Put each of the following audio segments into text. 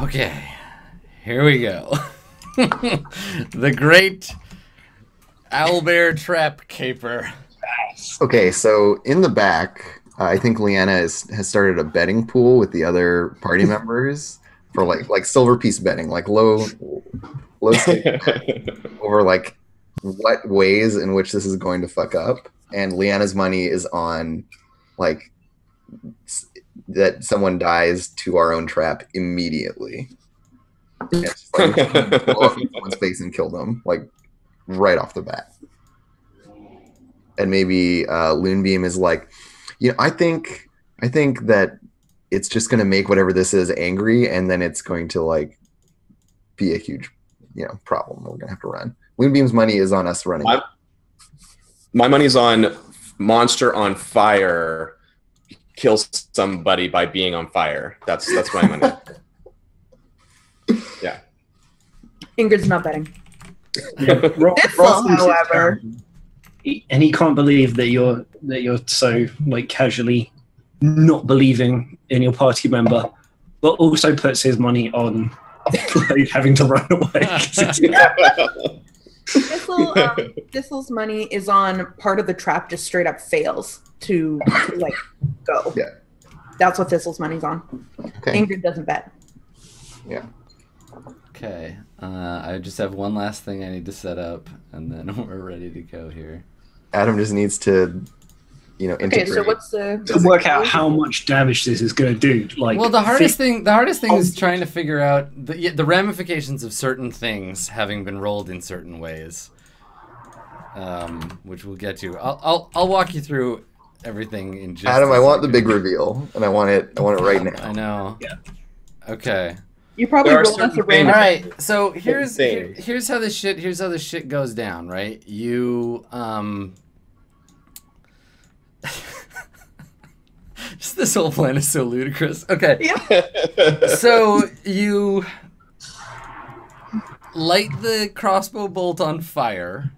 Okay, here we go. The great owlbear trap caper. Okay, so in the back, I think Leanna has started a betting pool with the other party members for like silver piece betting, like low stake over like what ways in which this is going to fuck up. And Leanna's money is on like that someone dies to our own trap immediately. And it's just, like, blow up in someone's face and kill them like right off the bat. And maybe Loonbeam is like, I think that it's just going to make whatever this is angry, and then it's going to like be a huge, problem. We're going to have to run. Loonbeam's money is on us running. My money's on monster on fire kills somebody by being on fire. That's my money. Yeah. Ingrid's not betting. Yeah, Thistle, however. And he can't believe that you're so like casually not believing in your party member, but also puts his money on like, having to run away. Thistle's money is on part of the trap just straight up fails to like go. Yeah. That's what Thistle's money's on. Okay. Ingrid doesn't bet. Yeah. Okay, I just have one last thing I need to set up, and then we're ready to go here. Adam just needs to, integrate. Okay, so what's the To work out how much damage this is going to do. Like, well, the hardest thing is trying to figure out the ramifications of certain things having been rolled in certain ways, which we'll get to. I'll walk you through everything in just. Adam, I want the big reveal, and I want it right now. I know. Yeah. Okay. You probably rolled us a random. All right, so here's how this shit goes down, right? You just this whole plan is so ludicrous. Okay. Yeah. So you light the crossbow bolt on fire.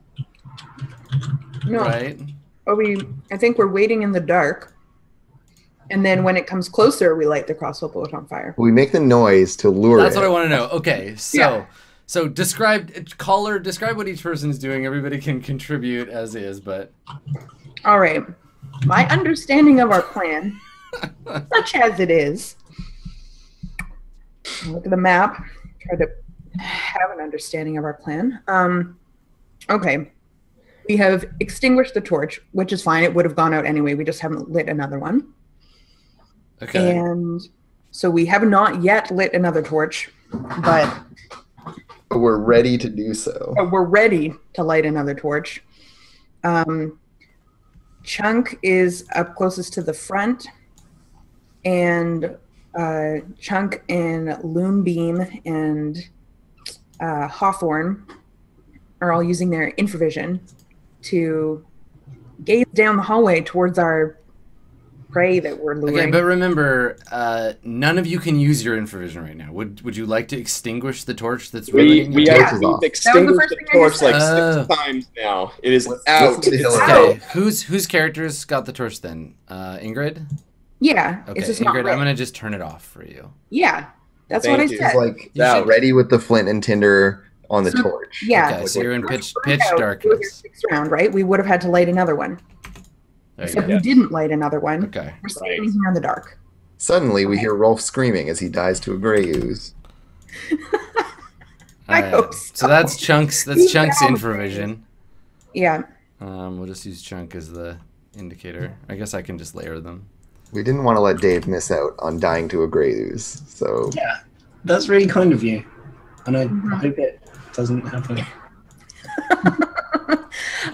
No. Right? I think we're waiting in the dark. And then when it comes closer, we light the crossbow bolt on fire. We make the noise to lure That's it. what I want to know. Okay, so Yeah. so describe what each person is doing. Everybody can contribute as is, but All right. My understanding of our plan, such as it is, look at the map, try to have an understanding of our plan. Okay. We have extinguished the torch, which is fine. It would have gone out anyway. We just haven't lit another one. okay. And so we have not yet lit another torch, but We're ready to do so. we're ready to light another torch. Chunk is up closest to the front, and Chunk and Loonbeam and Hawthorne are all using their infravision to gaze down the hallway towards our prey that we're luring. Okay, but remember, none of you can use your infravision right now. Would you like to extinguish the torch that's ruining We you? torch have is off. extinguished first the thing I torch just like said. 6 times now. It is Let's out. see the hill It's of out. Okay, whose characters got the torch then? Ingrid? Yeah, Okay, it's just not Ingrid, lit. I'm gonna just turn it off for you. Yeah, that's Thank what I you. said. He's like You should- ready with the flint and tinder on the So- torch. Yeah. Okay, so you're in pitch Out, we were darkness. sixth round, right? We would have had to light another one. There you Except go. we didn't light another one. Okay. We're standing here in the dark. Suddenly, we hear Rolf screaming as he dies to a gray ooze. I Alright, hope so so. that's Chunk's He's infravision. Yeah. We'll just use Chunk as the indicator. I guess I can just layer them. We didn't want to let Dave miss out on dying to a gray ooze, so yeah, that's really kind of you, and I hope it doesn't happen.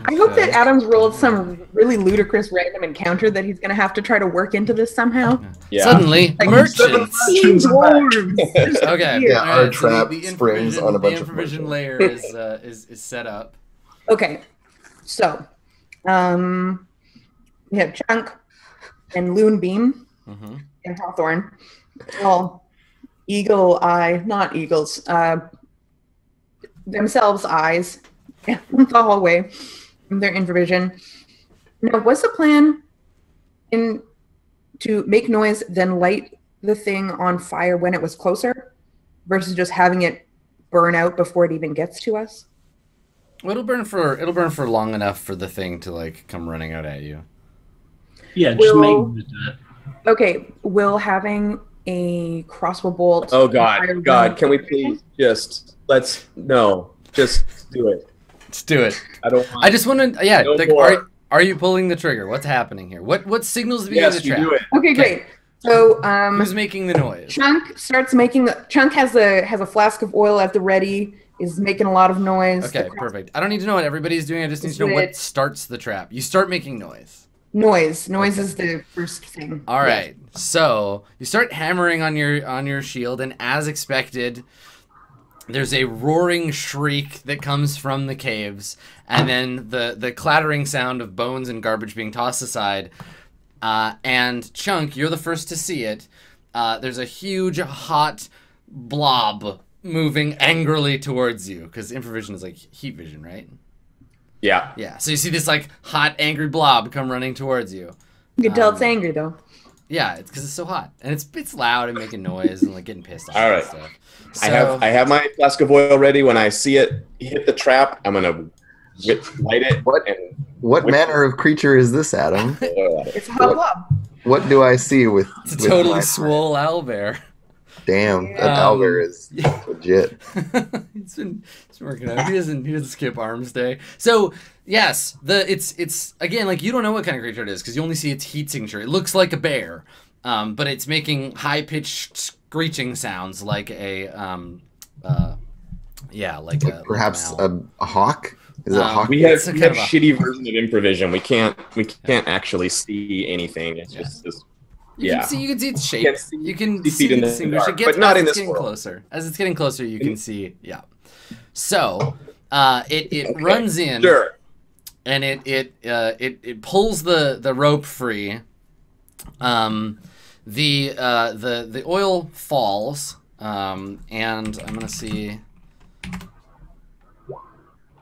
I hope that Okay. Adam's rolled some really ludicrous random encounter that he's going to have to try to work into this somehow. Yeah. Suddenly, Like merchants. Merchants are back. Dwarves. Okay. Yeah, all our right, so trap the springs on a bunch of infravision merchants. layer is set up. Okay, so we have Chunk and Loonbeam Mm-hmm. and Hawthorne. Well, eagle eye, not eagles, themselves eyes in the hallway, their infravision. Now, was the plan to make noise, then light the thing on fire when it was closer? versus just having it burn out before it even gets to us? Well, it'll burn for long enough for the thing to like come running out at you. Yeah, just make Okay, will having a crossbow bolt... Oh God, can we please just just do it. Let's do it. I don't. I just want to. Yeah, No like, more. are you pulling the trigger? What's happening here? What signals the beginning of the Yes, trap? you do it. Okay, great. So Who's making the noise? Chunk starts making the... Chunk has a flask of oil at the ready, is making a lot of noise. Okay, perfect. I don't need to know what everybody's doing. I just need to know what starts the trap. You start making noise. Noise is the first thing. All right. So you start hammering on your shield, and as expected, there's a roaring shriek that comes from the caves, and then the clattering sound of bones and garbage being tossed aside. And Chunk, you're the first to see it. There's a huge hot blob moving angrily towards you, because infravision is like heat vision, right? Yeah. Yeah. So you see this like hot, angry blob come running towards you. You can tell it's angry though. Yeah, it's because it's so hot, and it's loud and making noise and like getting pissed off. All right. And stuff. So, I have my flask of oil ready. When I see it hit the trap, I'm gonna light it. What manner of creature is this, Adam? It's a hot blob. What do I see with? it's a totally swole owlbear. Damn, that owlbear is legit. It's been working out. He doesn't skip arms day. So yes, it's again like you don't know what kind of creature it is because you only see its heat signature. It looks like a bear, but it's making high pitched screeching sounds like a Perhaps like an a hawk. Is it a hawk? We have It's a kind of a- shitty version of improvision. We can't actually see anything. It's just You can see its shape. You can see You can feet see in the the distinguish. dark, It gets but not as in it's this getting world. closer. As it's getting closer, you can see. Yeah. So it runs in. Sure. And it pulls the rope free. The oil falls. And I'm gonna see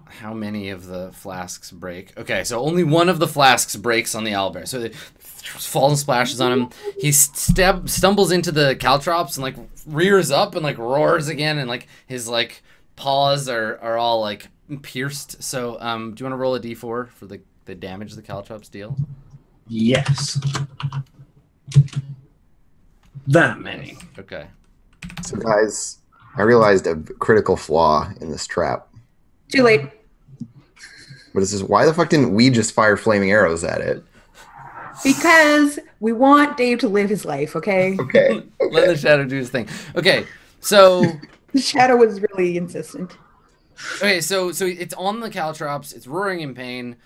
how many of the flasks break. Okay, so only one of the flasks breaks on the owlbear. So it falls and splashes on him. He stumbles into the caltrops and like rears up and like roars again, and like his like paws are all like pierced. So do you want to roll a d4 for the damage the caltrops deal? Yes. That many. Okay. So guys, I realized a critical flaw in this trap. Too late. But it's just, why the fuck didn't we just fire flaming arrows at it? Because we want Dave to live his life, okay? Okay. Let the shadow do his thing. Okay, so The shadow was really insistent. okay, so it's on the caltrops. It's roaring in pain.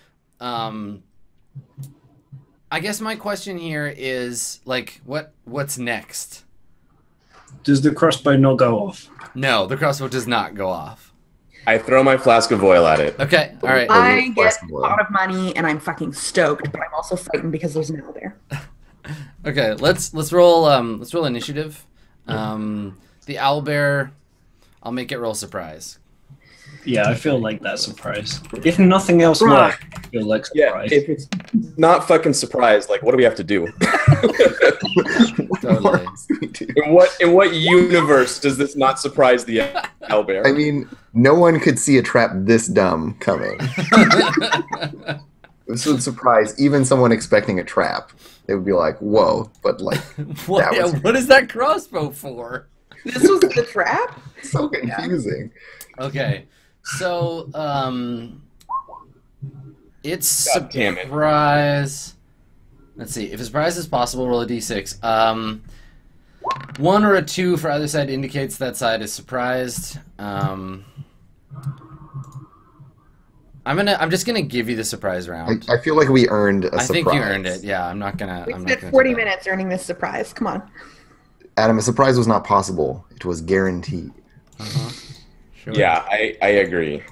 I guess my question here is like, what's next? Does the crossbow not go off? No, the crossbow does not go off. I throw my flask of oil at it. Okay, all right. I get flask a of oil. lot of money and I'm fucking stoked, but I'm also frightened because there's an owl there. Okay, let's roll initiative. The owlbear, I'll make it roll surprise. Yeah, I feel like that surprise. If nothing else works, I feel like Yeah, surprise. if it's not fucking surprised, like what do we have to do? Totally. In what universe does this not surprise the owlbear? I mean, no one could see a trap this dumb coming. This would surprise even someone expecting a trap. They would be like, "Whoa!" But like, What, that was what is that crossbow for? This was the trap? so confusing. Okay, so it's God damn it. surprise. Let's see. If a surprise is possible, roll a d6. 1 or a 2 for either side indicates that side is surprised. I'm just gonna give you the surprise round. I feel like we earned a I surprise. think you earned it. Yeah, I'm not gonna. We I'm not spent gonna 40 do that. minutes earning this surprise. Come on. Adam, a surprise was not possible. It was guaranteed. Sure. Yeah, I agree.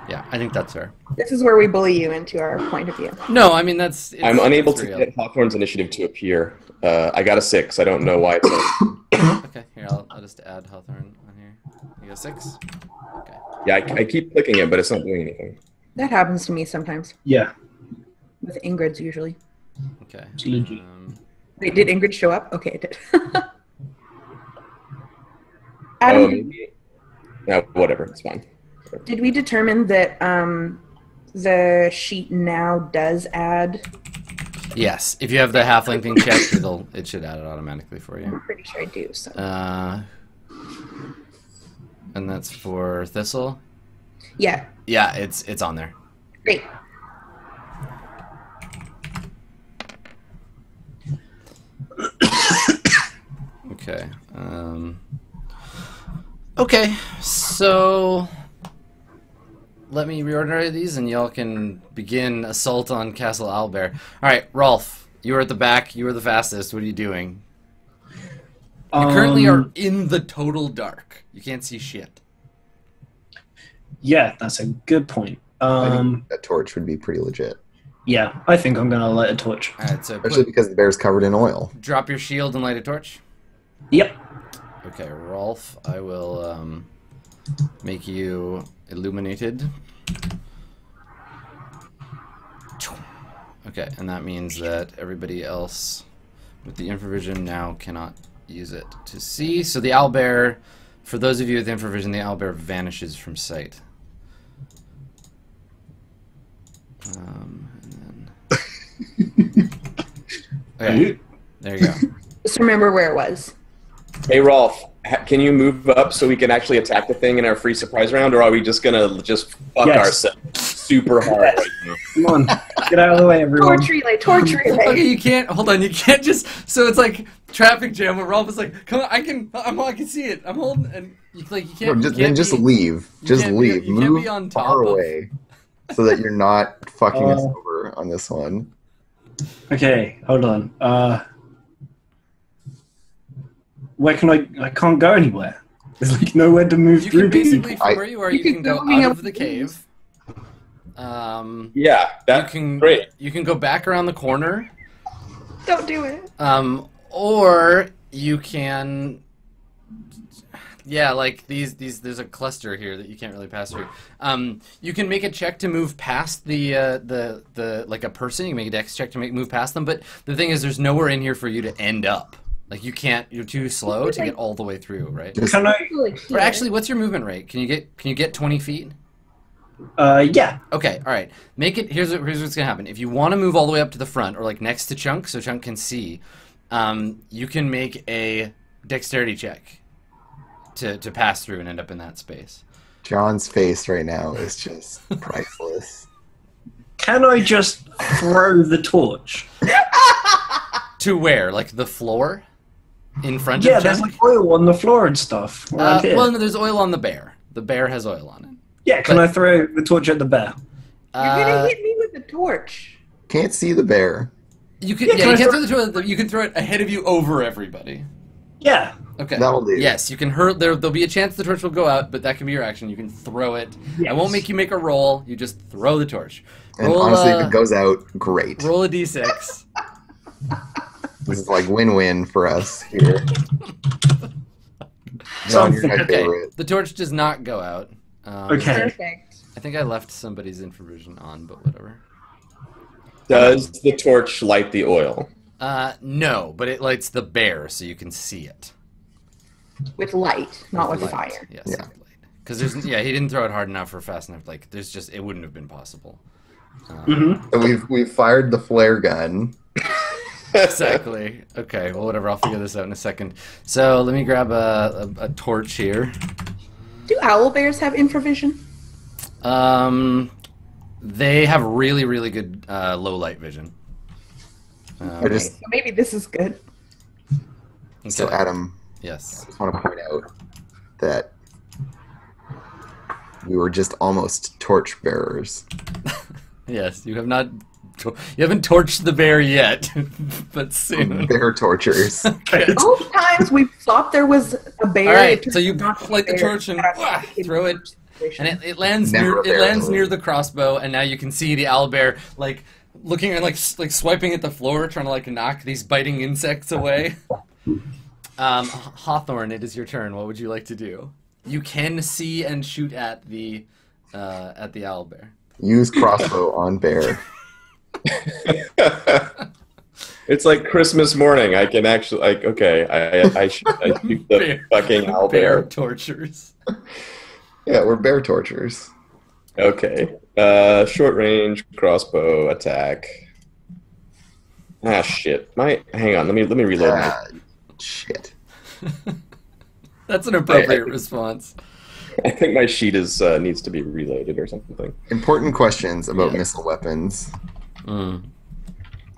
Yeah, I think that's fair. This is where we bully you into our point of view. No, I mean that's. I'm unable it's to real. get Hawthorne's initiative to appear. I got a 6. I don't know why. Okay, here I'll just add Hawthorne on here. You got 6. Okay. Yeah, I keep clicking it, but it's not doing anything. That happens to me sometimes. Yeah, With Ingrid's usually. Okay. it's legit. Wait, did Ingrid show up? Okay, it did. Adam, maybe. No, whatever. It's fine. did we determine that the sheet now does add? Yes, if you have the halfling thing checked, it should add it automatically for you. I'm pretty sure I do. So. And that's for Thistle. Yeah. Yeah, it's on there. Great. Okay. Okay, so let me reorder these and y'all can begin assault on Castle Owlbear. Alright, Rolf, you are at the back, you are the fastest. What are you doing? You currently are in the total dark. You can't see shit. Yeah, that's a good point. I think a torch would be pretty legit. Yeah, I think I'm going to light a torch. Alright, so Especially because the bear's covered in oil. drop your shield and light a torch. Yep. Okay, Rolf, I will make you illuminated. Okay, and that means that everybody else with the infravision now cannot use it to see. So the owlbear, for those of you with infravision, the owlbear vanishes from sight. And then... Okay, there you go. Just remember where it was. Hey, Rolf, can you move up so we can actually attack the thing in our free surprise round, or are we just gonna just fuck ourselves super hard right now? Come on, get out of the way, everyone. Torch relay, torch relay. Okay, you can't. Hold on, you can't just. So it's like traffic jam where Rolf is like, "Come on, I can see it. I'm holding." And you can't. Then just leave. Just leave. You can't Move be on far top of. away, so that you're not fucking us over on this one. Okay, hold on. Where can I can't go anywhere. There's like nowhere to move You through. can basically, from where you are, you can go moving out up of the cave. Yeah, that's great. You can go back around the corner. Don't do it. Or you can. Yeah, like these. There's a cluster here that you can't really pass through. You can make a check to move past the like a person. You can make a dex check to move past them. But the thing is, there's nowhere in here for you to end up. Like you can't. You're too slow to get all the way through, right? Can I? Or actually, what's your movement rate? Can you get 20 feet? Yeah. Okay, all right. Make it. Here's what's gonna happen. If you want to move all the way up to the front, or like next to Chunk, so Chunk can see, you can make a dexterity check to pass through and end up in that space. John's face right now is just priceless. Can I just throw the torch? To where? Like the floor? In front Yeah, of there's Chunk? like oil on the floor and stuff. around here. Well, no, there's oil on the bear. The bear has oil on it. Yeah, can I throw the torch at the bear? You're gonna hit me with the torch. Can't see the bear. You can. Yeah, Yeah, can you I can't throw- throw the toilet. You can throw it ahead of you over everybody. Yeah. Okay. That'll do. Yes, you can hurt. There'll be a chance the torch will go out, but that can be your action. You can throw it. I won't Yes. make you make a roll. You just throw the torch. And Roll, honestly, if it goes out, great. roll a d6. This is like win-win for us here. John, you're my Okay. favorite. The torch does not go out. Okay. Perfect. I think I left somebody's infravision on, but whatever. Does the torch light the oil? No, but it lights the bear so you can see it. With light, not with Light. fire. Yes, Yeah. light. Because there's he didn't throw it hard enough or fast enough. Like there's just it wouldn't have been possible. So we've fired the flare gun. Exactly. Okay. Well, whatever. I'll figure this out in a second. So let me grab a torch here. Do owl bears have infravision? They have really, really good low light vision. I just So maybe this is good. so Okay. Adam, Yes. I just want to point out that we were just almost torch bearers. Yes. You have not. You haven't torched the bear yet, but soon. Bear torchers. Okay. Both times we thought there was a bear. All right. it turned So you out not to be light the a bear. torch and That's throw it. And it lands Never near a bear lands move. near the crossbow, and now you can see the owlbear like looking and like swiping at the floor, trying to like knock these biting insects away. Hawthorne, it is your turn. What would you like to do? You can see and shoot at the owlbear. Use crossbow on bear. It's like Christmas morning. I can actually I shoot the fucking owlbear. Bear tortures. Yeah, we're bear torturers. Okay. Short range crossbow attack. Ah shit. Hang on. Let me reload my. Shit. That's an appropriate response. I think my sheet is needs to be reloaded or something. Important questions about missile weapons.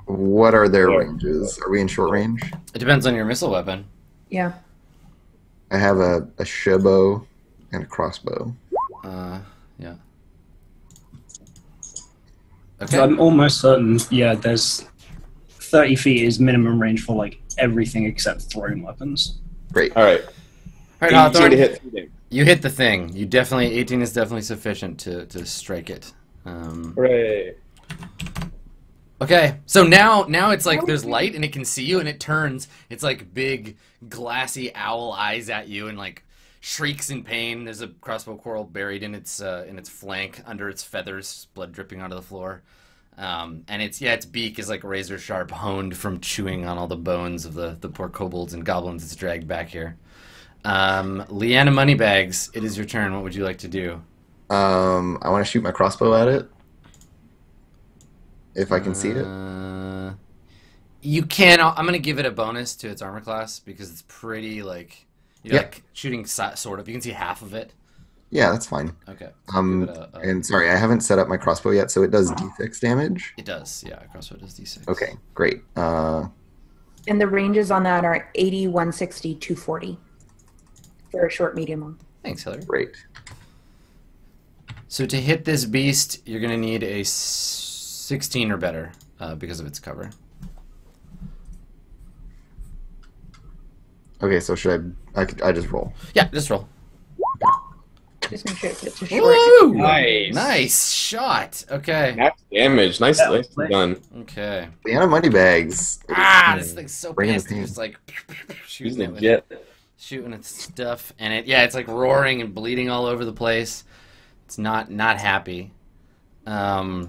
What are their ranges? Are we in short range? It depends on your missile weapon. Yeah. I have a showbow and a crossbow. Yeah. So Okay. I'm almost certain, there's 30 feet is minimum range for like everything except thrown weapons. Great. All right. All right, 18 Hawthorne, to hit 3 you hit the thing. 18 is definitely sufficient to strike it. Hooray. Okay, so now it's like there's light and it can see you and it turns. It's like big glassy owl eyes at you and like shrieks in pain. There's a crossbow quarrel buried in its flank under its feathers, blood dripping onto the floor. And its beak is like razor sharp, honed from chewing on all the bones of the poor kobolds and goblins it's dragged back here. Leanna Moneybags, it is your turn. What would you like to do? I want to shoot my crossbow at it. If I can see it. You can. I'm going to give it a bonus to its armor class because it's pretty like like shooting sort of. You can see half of it. Yeah, that's fine. Okay. So and sorry, I haven't set up my crossbow yet, so it does d6 damage. it does. Yeah, crossbow does d6. Okay, great. And the ranges on that are 80, 160, 240 for a short, medium one. Thanks, Hillary. Great. So to hit this beast, you're going to need a 16 or better because of its cover. Okay, so should I just roll? Yeah, just roll. Just make sure it's a short. Woo! Nice. Nice shot. Okay. Max damage. Nicely done. Okay. Leanna Moneybags. This thing's so Bring in pissed. the pain. It's like Using shooting the it with jet. shooting its stuff, and it's like roaring and bleeding all over the place. It's not happy. Thistle,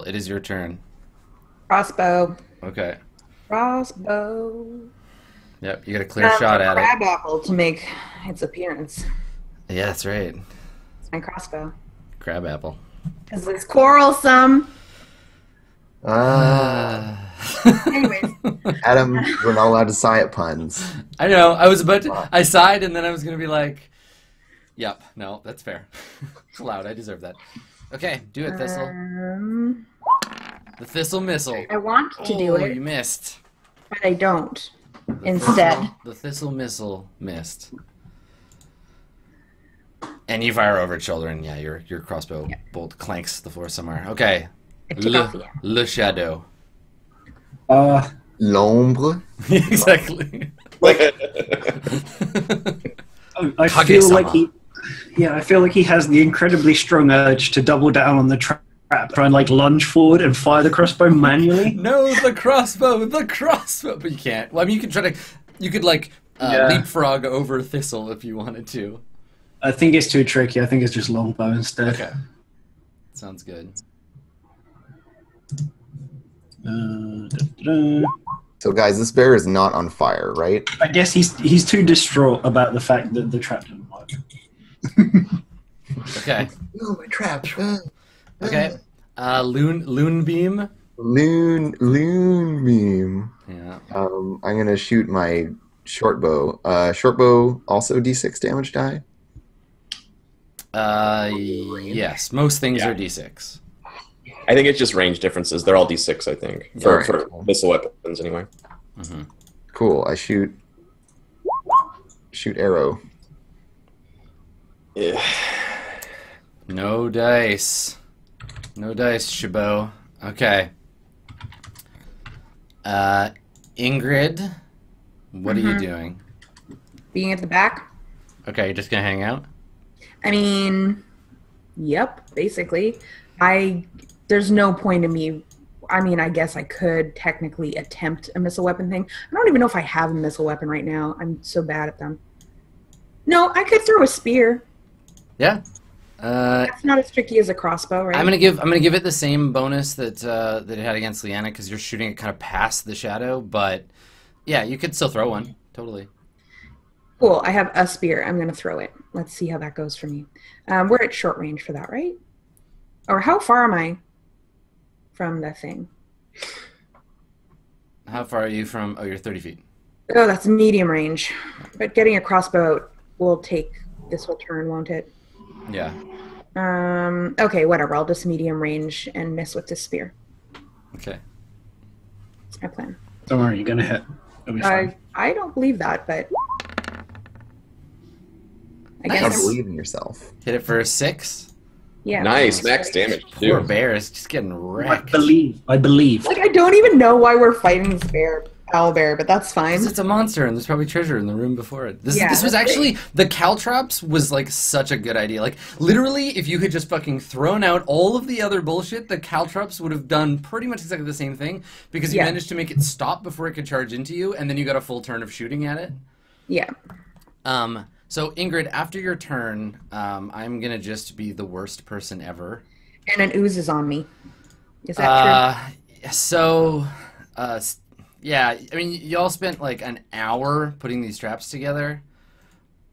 it is your turn. Crossbow. Okay. Crossbow. Yep, you got a clear shot at it. Crab apple to make its appearance. Yeah, that's right. It's my crossbow. Crab apple. Because it's quarrelsome. Uh, Anyways, Adam, we're not allowed to sigh at puns. I know. I was about to. I sighed, and then I was gonna be like, "Yep, no, that's fair. It's allowed. I deserve that." Okay, do it, Thistle. The Thistle missile. I want to do it, You missed. but I don't. Instead. The Thistle missile missed. And you fire over its shoulder, and your crossbow bolt clanks the floor somewhere. Okay. I took off the end. Le Shadow. L'ombre. Exactly. I feel like I feel like he has the incredibly strong urge to double down on the trap, try and like lunge forward and fire the crossbow manually. No, the crossbow. But you can't. Well, I mean, you could leapfrog over Thistle if you wanted to. I think it's too tricky. I think it's just longbow instead. Okay. Sounds good. So, guys, this bear is not on fire, right? I guess he's too distraught about the fact that the trap didn't work. Okay. Oh, my trap. Okay. Loon beam. Loon beam. Yeah. I'm gonna shoot my short bow. Short bow also d6 damage die. Yes. Most things are d6. I think it's just range differences. They're all d6, I think. For missile weapons, anyway. Mm-hmm. Cool. I shoot arrow. Yeah. No dice. No dice, Chabot. Okay. Ingrid, what are you doing? Being at the back. Okay, you're just gonna hang out? I mean, yep, basically. There's no point in me. I mean, I guess I could technically attempt a missile weapon thing. I don't even know if I have a missile weapon right now. I'm so bad at them. No, I could throw a spear. Yeah. That's not as tricky as a crossbow, right? I'm gonna give it the same bonus that that it had against Leanna because you're shooting it kind of past the shadow. But yeah, you could still throw one. Totally. Cool. I have a spear. I'm going to throw it. Let's see how that goes for me. We're at short range for that, right? Or how far am I from the thing? How far are you from? Oh, you're 30 feet. Oh, that's medium range. But getting a crossbow will take. This will turn, won't it? Yeah. Okay, whatever. I'll just medium range and miss with the spear. Okay. That's my plan. Don't worry, you're gonna hit. It'll be fine. I don't believe that, but I I guess believe in yourself. Hit it for a 6. yeah. Nice max damage Poor too. bear is just getting wrecked. I believe. Like I don't even know why we're fighting this bear, owlbear, but that's fine. 'Cause it's a monster, and there's probably treasure in the room before it. This Yeah, was that's actually the caltrops was like such a good idea. Like literally, if you had just fucking thrown out all of the other bullshit, the caltrops would have done pretty much exactly the same thing because you Yeah. managed to make it stop before it could charge into you, and then you got a full turn of shooting at it. Yeah. So Ingrid, after your turn, I'm gonna just be the worst person ever. And an ooze is on me. Is that So, yeah, I mean, y'all spent like an hour putting these traps together.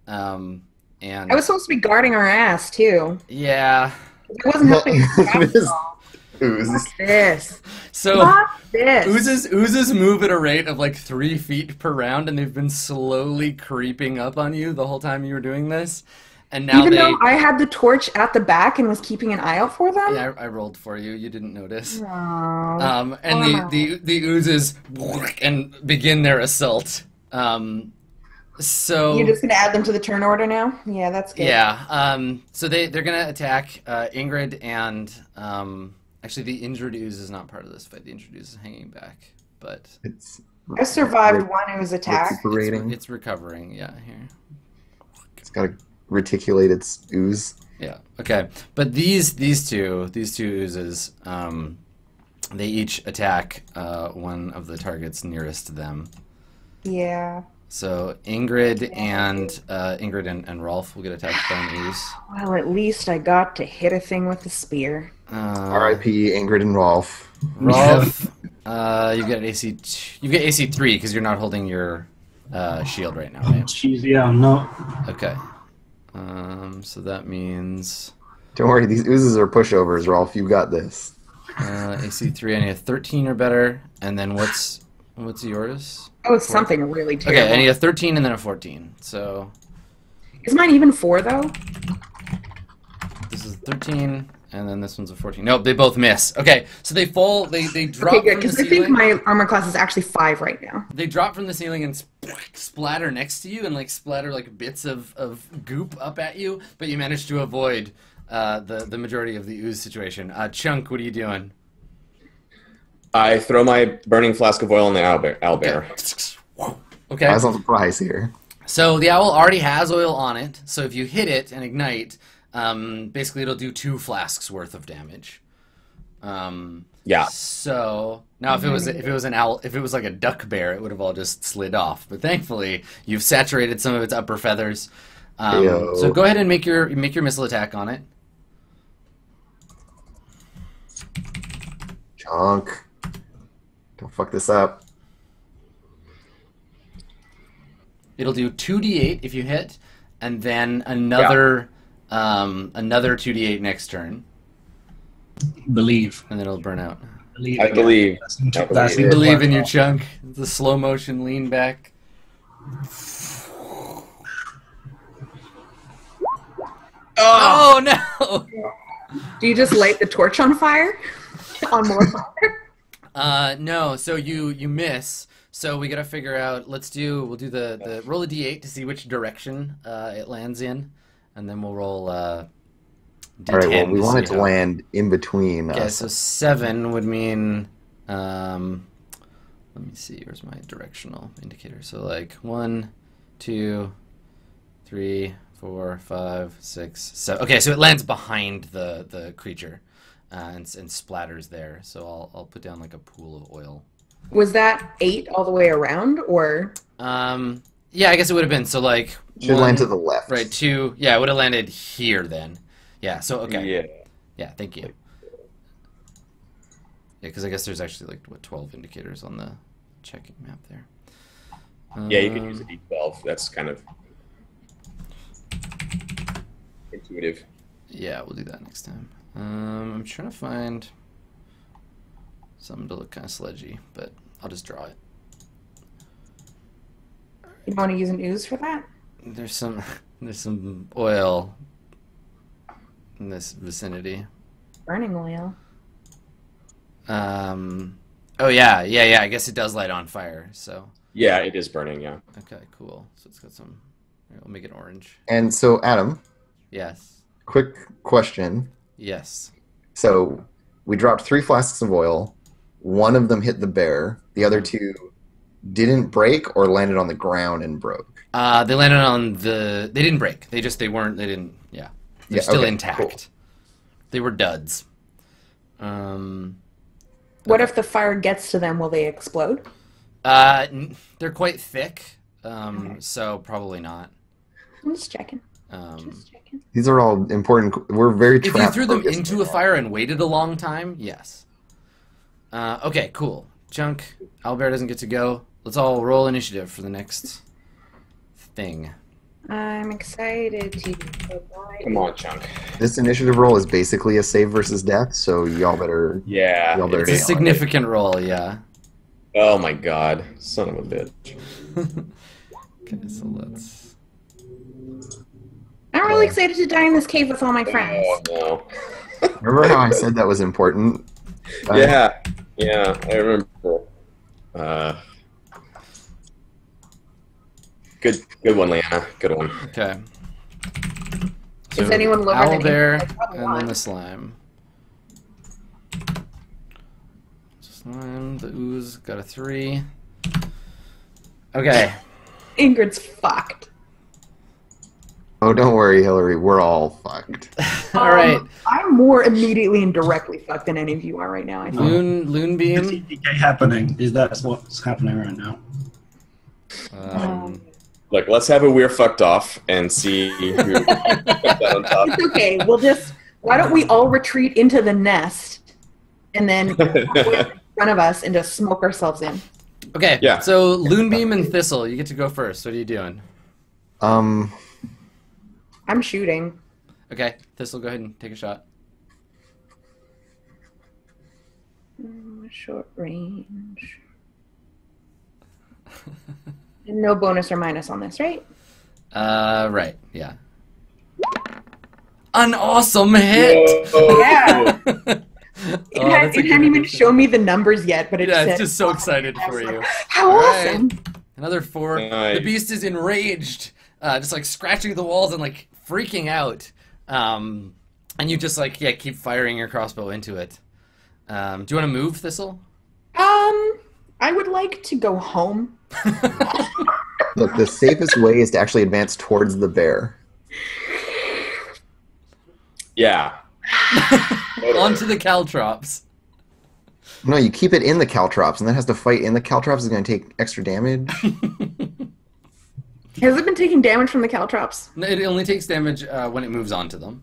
And true? I was supposed to be guarding our ass too. yeah, I wasn't helping. This ooze. Fuck this. so Fuck this. oozes move at a rate of like 3 feet per round, and they've been slowly creeping up on you the whole time you were doing this. And now Even they, though I had the torch at the back and was keeping an eye out for them. yeah, I rolled for you. You didn't notice. Aw. And the oozes and begin their assault. So You're just gonna add them to the turn order now? Yeah, that's good. yeah. So they're gonna attack Ingrid and actually the injured ooze is not part of this fight. The injured ooze is hanging back, but It's I survived one ooze attack. recuperating. it's recovering. Yeah, here. It's got a reticulated ooze. Yeah. Okay. But these two oozes, they each attack one of the targets nearest to them. Yeah. So Ingrid and Rolf will get attacked by an ooze. Well, at least I got to hit a thing with a spear. R.I.P. Ingrid and Rolf. Rolf, you get AC 3 because you're not holding your shield right now, right? Jeez, yeah, I'm not. Okay. So that means Don't worry, these oozes are pushovers, Rolf. You got this. AC 3. I need a 13 or better, and then what's yours? Oh, it's something really terrible. Okay, I need a 13 and then a 14. So Is mine even 4 though? this is 13, and then this one's a 14. Nope, they both miss. Okay, so they fall. They drop Okay, good. from the Because I ceiling. think my armor class is actually 5 right now. They drop from the ceiling and splatter next to you, and like splatter like bits of goop up at you. But you manage to avoid the majority of the ooze situation. Chunk, what are you doing? I throw my burning flask of oil on the owlbear. Okay. Eyes on the prize here. So the owl already has oil on it. So if you hit it and ignite, basically it'll do 2 flasks worth of damage. Yeah. So now if it was an owl, if it was like a duck bear, it would have all just slid off. But thankfully, you've saturated some of its upper feathers. Heyo. So go ahead and make your missile attack on it. Chunk. Don't fuck this up. It'll do 2d8 if you hit, and then another 2d8 next turn, Believe. and then it'll burn out. Believe. I believe. That's believe. Believe in your Chunk. The slow motion lean back. Oh no! Do you just light the torch on fire? On more fire? No. So you miss. So we gotta figure out. We'll do the roll a d8 to see which direction it lands in, and then we'll roll d10. All right, well, we to want it see to how- land in between Okay, us. so 7 would mean. Let me see. Where's my directional indicator? So like 1, 2, 3, 4, 5, 6, 7. Okay, so it lands behind the creature, and splatters there. So I'll put down like a pool of oil. Was that 8 all the way around, or? Yeah, I guess it would have been so like Should land to the left. right 2. Yeah, it would have landed here then. Yeah. So okay. Yeah. Yeah. Thank you. Yeah, because I guess there's actually like what 12 indicators on the checking map there. Yeah, you can use a D12. That's kind of intuitive. Yeah, we'll do that next time. I'm trying to find something to look kind of sledgy, but I'll just draw it. You want to use an ooze for that? There's some oil in this vicinity. Burning oil. Oh yeah. I guess it does light on fire. So. Yeah, it is burning. Yeah. Okay, cool. So it's got some. Here, we'll make it orange. And so, Adam, Yes. quick question. Yes. So we dropped 3 flasks of oil. One of them hit the bear. The other 2 didn't break or landed on the ground and broke. They landed on the. They didn't break. They weren't. They didn't. Yeah. They're still okay, intact. cool. They were duds. What if the fire gets to them? Will they explode? They're quite thick. So probably not. I'm just checking. Just checking. These are all important. We're very If you threw them into a fire and waited a long time, yes. Okay, cool. Chunk, Owlbear doesn't get to go. Let's all roll initiative for the next thing. I'm excited to provide. Come on, Chunk. This initiative roll is basically a save versus death, so y'all better. Yeah. Y'all better It's a nail it. significant roll, yeah. Oh my God, son of a bitch. Okay, so let's. I'm really excited to die in this cave with all my friends. Oh Remember how I said that was important? no. Yeah, I remember. Good one, Leanna. Good one. Okay. Is anyone lower than Owlbear, eight? Probably and then not. the slime. Slime, the ooze, got a 3. Okay. Ingrid's fucked. Oh, don't worry, Hillary. We're all fucked. All right. I'm more immediately and directly fucked than any of you are right now. I think. Loon beam. TPK happening. That's what's happening right now. Look, let's have a we're fucked off and see who comes out on top. It's okay. Why don't we all retreat into the nest and then put it in front of us and just smoke ourselves in? Okay. Yeah. So Loonbeam and Thistle, you get to go first. What are you doing? I'm shooting. Okay, Thistle, go ahead and take a shot. Short range. And no bonus or minus on this, right? Right. Yeah. An awesome hit. Whoa. Yeah. Oh, It hadn't even shown me the numbers yet, but it Yeah, said, it's just so excited I for was you. like, how All right. awesome! Another 4. Nice. The beast is enraged, just like scratching the walls and like freaking out. And you just like keep firing your crossbow into it. Do you want to move, Thistle? I would like to go home. Look, the safest way is to actually advance towards the bear. Yeah. Onto the caltrops. No, you keep it in the caltrops, and then has to fight in the caltrops is going to take extra damage. Has it been taking damage from the caltrops? No, it only takes damage when it moves onto them.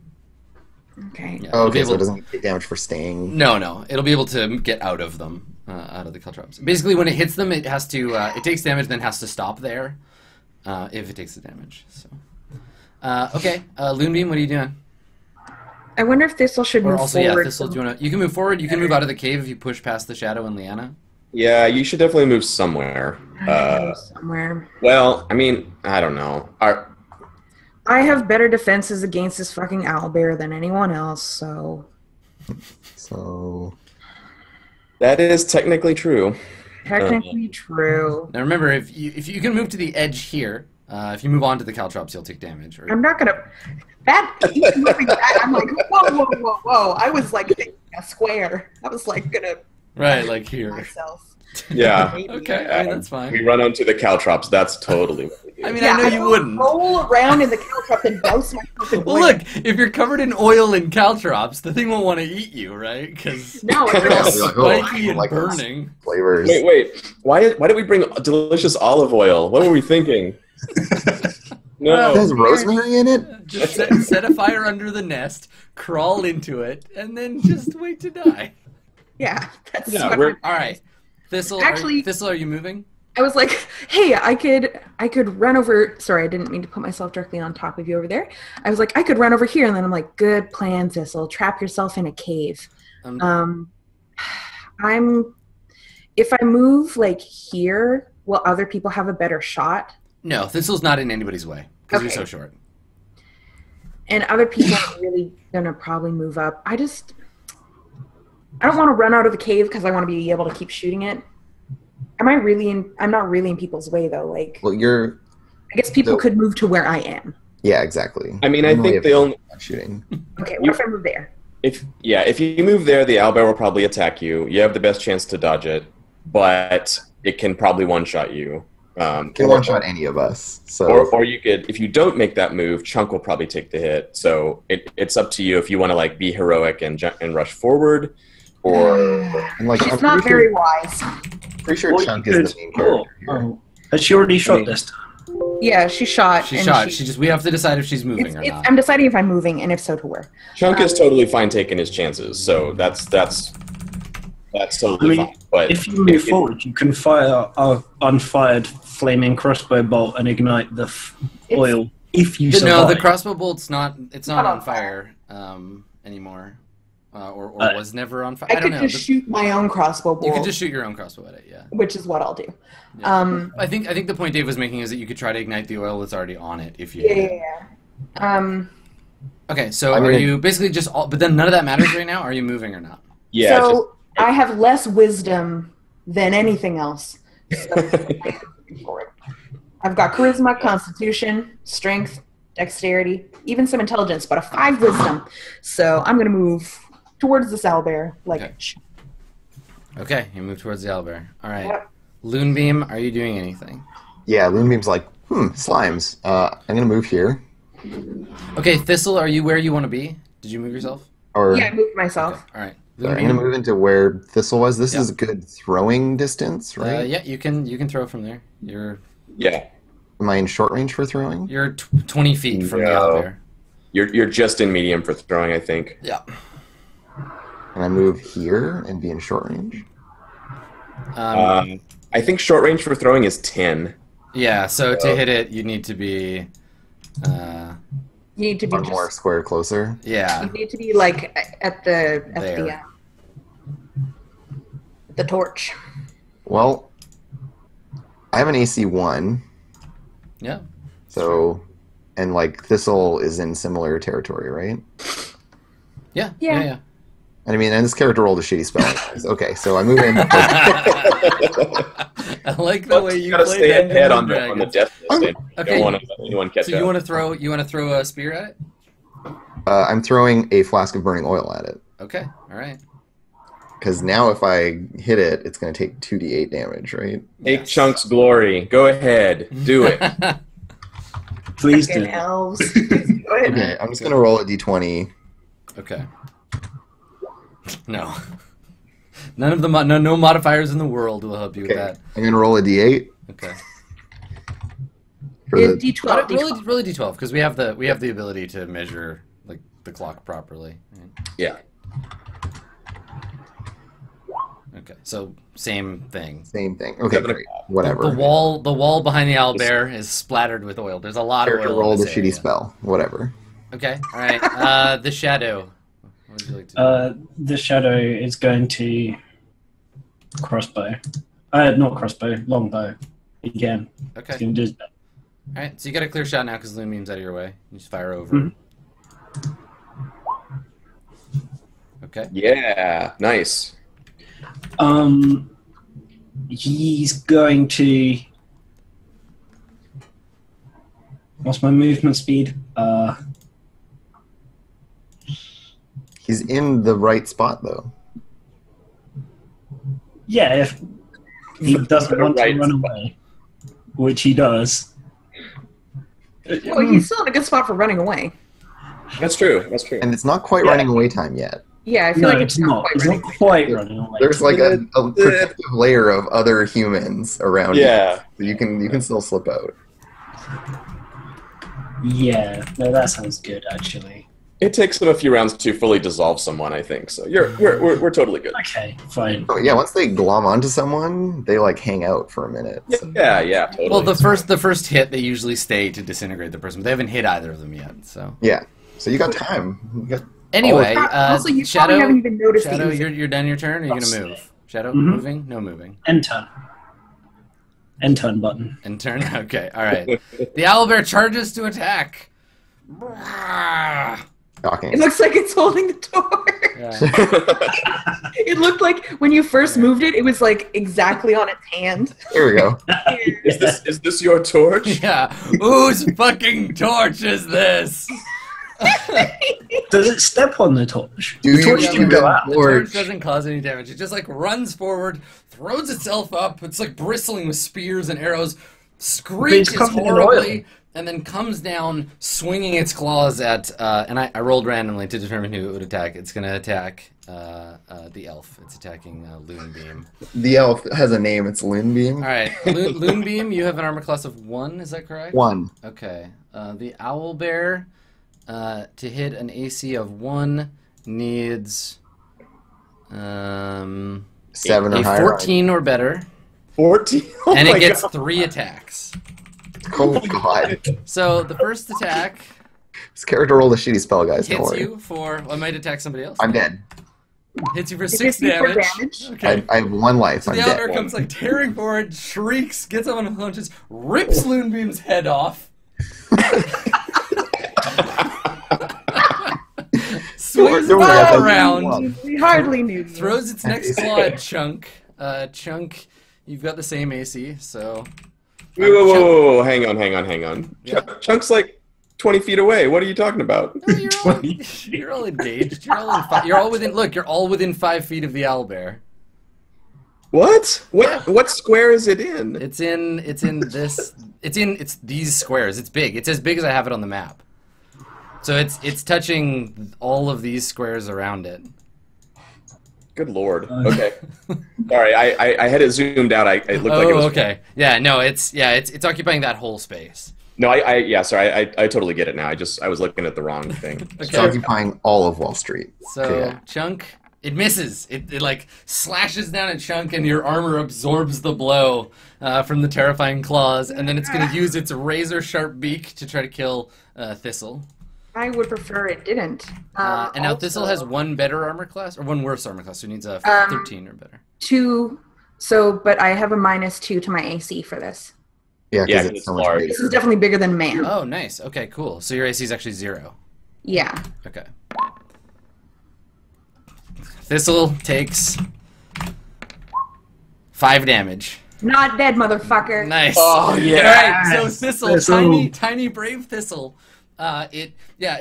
Okay. Yeah, Oh, it'll be okay, so able- it doesn't take damage for staying. No, it'll be able to get out of them, out of the caltrops. Basically, when it hits them, it has to. It takes damage, then has to stop there, if it takes the damage. So, okay, Loonbeam, what are you doing? I wonder if Thistle should Or move also, forward. Thistle, do you want to? You can move forward. You can move out of the cave if you push past the Shadow and Leanna. Yeah, you should definitely move somewhere. Somewhere. Well, I mean, I don't know. I have better defenses against this fucking owlbear than anyone else, so So That is technically true. technically true. Now remember, if you can move to the edge here, if you move on to the caltrops, you'll take damage. Or... I'm not gonna. That keeps moving back. I'm like, whoa! I was like thinking a square. I was like gonna Right, like here. myself. Yeah. Okay, I mean, that's fine. We run onto the caltrops. That's totally what we do. I mean, I know you don't wouldn't. roll around in the caltrop and douse myself in Well, oil. look, if you're covered in oil and caltrops, the thing won't want to eat you, right? Because No, they're all You're like, oh, I spiky don't and like those burning. flavors. Wait. Why did we bring delicious olive oil? What were we thinking? No. It has rosemary in it? Just set a fire under the nest, crawl into it, and then just wait to die. Yeah, that's Yeah, what we're- All right, Thistle. Actually- Thistle, are you moving? I was like, hey, I could run over. Sorry, I didn't mean to put myself directly on top of you over there. I was like, I could run over here, and then I'm like, good plan, Thistle. Trap yourself in a cave. If I move like here, will other people have a better shot? No, Thistle's not in anybody's way because you're Okay. so short. And other people are really gonna probably move up. I don't want to run out of the cave because I want to be able to keep shooting it. I'm not really in people's way though. Like, Well, you're. I guess people So- could move to where I am. Yeah, exactly. I mean, I Normally think if the only I'm shooting. Okay, what if I move there? if you move there, the owlbear will probably attack you. You have the best chance to dodge it, but it can probably one-shot you. Can one shot any of us. So Or you could, if you don't make that move, Chunk will probably take the hit. So it's up to you if you want to like be heroic and rush forward, or and like She's I'm not pretty very sure, wise. pretty sure Or Chunk you is the could- main character here. oh. Has she already shot this time? Yeah, she shot. She and shot. We have to decide if she's moving or not. I'm deciding if I'm moving, and if so, to where. Chunk is totally fine taking his chances. So that's totally I mean, fine. But If you move forward, you can fire an unfired flaming crossbow bolt and ignite the oil if you survive. No, the crossbow bolt's not. It's not Not on on fire anymore, or Uh, was never on fire. I I don't could know. just shoot my own crossbow bolt, You could just shoot your own crossbow at it. Yeah. which is what I'll do. Yeah. I think the point Dave was making is that you could try to ignite the oil that's already on it if you. Yeah. Okay, so I are mean- you basically just all? But then none of that matters right now. Are you moving or not? yeah, So I have less wisdom than anything else. So I'm moving forward. I've got charisma, constitution, strength, dexterity, even some intelligence, but a 5 wisdom. So I'm gonna move towards this owlbear. Like, Okay. Okay, you move towards the owlbear. All right. Yep. Loonbeam, are you doing anything? Yeah, Loonbeam's like, slimes. I'm gonna move here. Okay, Thistle, are you where you want to be? Did you move yourself? Or yeah, I moved myself. All right. sorry, I'm gonna move into where Thistle was. This is a good throwing distance, right? Yeah, you can throw from there. yeah. Am I in short range for throwing? You're 20 feet from the No. owlbear. You're just in medium for throwing, I think. Yeah. Can I move here and be in short range? I think short range for throwing is 10. Yeah. So to hit it, you need to be. You need to be One more square closer. Yeah. You need to be like at the There. the torch. Well, I have an AC 1, Yeah. so and like Thistle is in similar territory, right? Yeah. Yeah. Yeah. And I mean, and this character rolled a shitty spell. Okay, so I move in. I like the way you gotta play stay that ahead on Dragon. the death list. And Okay. Don't want to let anyone catch So up. you want to throw a spear at it? I'm throwing a flask of burning oil at it Okay. All right. because now if I hit it, it's going to take 2d8 damage, right? Take Chunk's glory. Go ahead. Do it. Please Fucking do. elves. Go ahead. Okay, I'm just going to roll a d20. Okay. No. None of the no modifiers in the world will help you Okay, with that. I'm going to roll a d8 Okay. for Yeah, the. D12. Really D12 because we have the ability to measure like the clock properly. Right? Yeah. Okay. So same thing. Same thing. Okay, Seven great. Whatever. The wall behind the owlbear is splattered with oil. There's a lot of Character oil. in rolled a this shitty area. spell. Whatever. Okay. All right. The shadow. What would you like to do? The shadow is going to crossbow. Not crossbow, longbow. Again. Okay. It's going to do All right. So you got a clear shot now because Loonbeam's out of your way. You just fire over. Mhm. Okay. Yeah. Nice. He's going to. What's my movement speed? He's in the right spot though. Yeah, if he doesn't want to Right run spot. away, which he does. Well, he's still in a good spot for running away. That's true. That's true. And it's not quite Yeah. running away time yet. Yeah, I feel No, like it's not. quite It's running not away. quite running away. There's like a protective layer of other humans around you. Yeah. So you can still slip out. Yeah, no, that sounds good actually. It takes them a few rounds to fully dissolve someone, I think. So we're totally good. Okay, fine. Oh, yeah, once they glom onto someone, they like hang out for a minute. So. Yeah, totally. Well, the first hit, they usually stay to disintegrate the person, but they haven't hit either of them yet. So Yeah, so you got time. You got anyway, Also, you Shadow, probably haven't even noticed Shadow, these. you're done your turn. Or are you gonna move? Shadow, Mhm. moving? No moving. End turn. End turn button. And turn. Okay, all right. The owlbear charges to attack. talking. It looks like it's holding the door. Yeah. It looked like when you first moved it, it was like exactly on its hand. Here we go. Is this your torch? Yeah. Whose fucking torch is this? Does it step on the torch? Do The torch you didn't go even out. The torch? torch doesn't cause any damage. It just like runs forward, throws itself up. It's like bristling with spears and arrows, screeches covered in horribly, oil. and then comes down, swinging its claws at. And I rolled randomly to determine who it would attack. It's going to attack the elf. It's attacking Loonbeam. The elf has a name. It's Loonbeam. All right, Loonbeam. You have an armor class of 1. Is that correct? 1. Okay. The owlbear. To hit an AC of 1 needs 7 a or higher. 14 or better, 14? Oh and my it gets God. 3 attacks. Oh god. So the first attack This character rolled a shitty spell, guys. Don't hits worry. you for. Well, I might attack somebody else. I'm dead. Hits you for It 6 hits you for damage. damage. Okay. I have 1 life. So I'm the dead. owlbear comes like tearing forward, shrieks, gets up on punches, rips Loonbeam's head off. Swings Don't worry, it I all thought you around. We hardly knew. Throws its next claw at Chunk. Chunk, you've got the same AC, so. Whoa, hang on. Yeah. Chunk's like 20 feet away. What are you talking about? No, you're all engaged. You're all within. Look, you're all within 5 feet of the owlbear. What? What square is it in? It's these squares. It's big. It's as big as I have it on the map. So it's touching all of these squares around it. Good lord. Okay. Sorry, I had it zoomed out. It looked like it was. Okay. Yeah. No. It's occupying that whole space. No, sorry. I totally get it now. I was looking at the wrong thing. It's occupying all of Wall Street. So Yeah. Chunk, it misses. It like slashes down at Chunk, and your armor absorbs the blow from the terrifying claws, and then it's going to use its razor sharp beak to try to kill Thistle. I would prefer it didn't. And now Also, Thistle has 1 better armor class or 1 worse armor class, so it needs a 13 or better. 2. So, but I have a -2 to my AC for this. Yeah, Yeah, because 'cause it's it's so much large. This bigger. is definitely bigger than man. Oh, nice. Okay, cool. So your AC is actually 0. Yeah. Okay. Thistle takes 5 damage. Not dead, motherfucker. Nice. Oh, yeah. All right, so Thistle, Thistle. tiny brave Thistle. It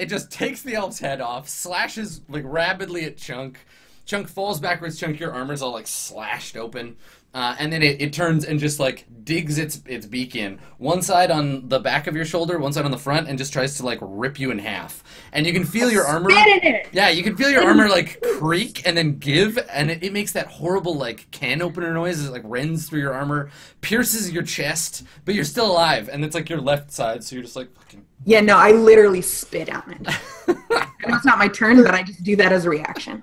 just takes the elf's head off, slashes like rapidly at Chunk. Chunk falls backwards. Chunk, your armor's all like slashed open, and then it turns and just like digs its beak in. One side on the back of your shoulder, one side on the front, and just tries to like rip you in half. And you can feel your armor. Spit in it. Yeah, you can feel your armor like creak and then give, and it makes that horrible like can opener noise as it like rends through your armor, pierces your chest, but you're still alive, and it's like your left side, so you're just like fucking. Yeah, no, I literally spit on it. I know it's not my turn, but I just do that as a reaction.